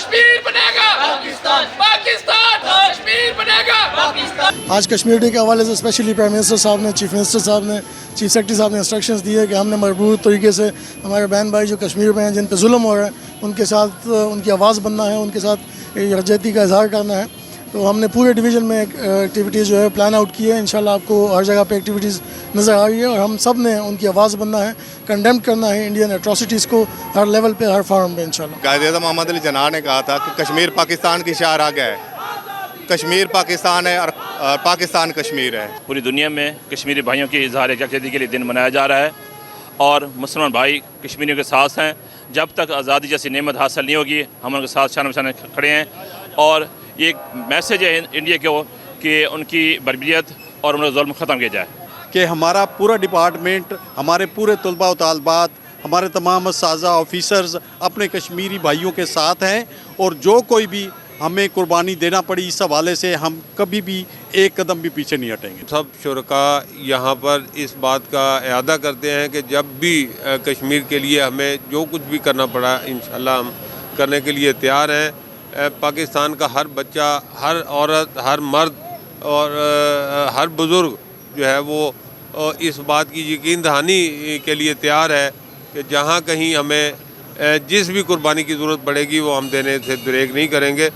کشمیر بنے گا پاکستان، پاکستان کشمیر بنے گا پاکستان۔ آج کشمیر ڈے کے حوالے سے اسپیشلی پرائم منسٹر صاحب نے، چیف منسٹر صاحب نے، چیف سیکرٹری صاحب نے انسٹرکشنز دیے کہ ہم نے مربوط طریقے سے ہمارے بہن بھائی جو کشمیر میں ہیں، جن پہ ظلم ہو رہا ہے، ان کے ساتھ ان کی آواز بننا ہے، ان کے ساتھ یکجہتی کا اظہار کرنا ہے۔ تو ہم نے پورے ڈویژن میں ایکٹیویٹیز جو ہے پلان آؤٹ کی ہے۔ انشاءاللہ آپ کو ہر جگہ پہ ایکٹیویٹیز نظر آ رہی ہے، اور ہم سب نے ان کی آواز بننا ہے، کنڈیم کرنا ہے انڈین ایٹراسٹیز کو ہر لیول پہ، ہر فارم پہ انشاءاللہ۔ قائد-اعظم محمد علی جناح نے کہا تھا کہ کشمیر پاکستان کی شاہراہ ہے، کشمیر پاکستان ہے اور پاکستان کشمیر ہے۔ پوری دنیا میں کشمیری بھائیوں کی اظہار یکجہتی کے لیے دن منایا جا رہا ہے، اور مسلمان بھائی کشمیریوں کے ساتھ ہیں۔ جب تک آزادی جیسی نعمت حاصل نہیں ہوگی، ہم ان کے ساتھ شانہ بشانہ کھڑے ہیں، اور یہ ایک میسیج ہے انڈیا کو کہ ان کی بربریت اور ان کا ظلم ختم کیا جائے۔ کہ ہمارا پورا ڈپارٹمنٹ، ہمارے پورے طلباء و طالبات، ہمارے تمام اساتذہ آفیسرز اپنے کشمیری بھائیوں کے ساتھ ہیں، اور جو کوئی بھی ہمیں قربانی دینا پڑی اس حوالے سے ہم کبھی بھی ایک قدم بھی پیچھے نہیں ہٹیں گے۔ سب شرکاء یہاں پر اس بات کا اعادہ کرتے ہیں کہ جب بھی کشمیر کے لیے ہمیں جو کچھ بھی کرنا پڑا انشاءاللہ ہم کرنے کے لیے تیار ہیں۔ پاکستان کا ہر بچہ، ہر عورت، ہر مرد اور ہر بزرگ جو ہے وہ اس بات کی یقین دہانی کے لیے تیار ہے کہ جہاں کہیں ہمیں جس بھی قربانی کی ضرورت پڑے گی وہ ہم دینے سے دریغ نہیں کریں گے۔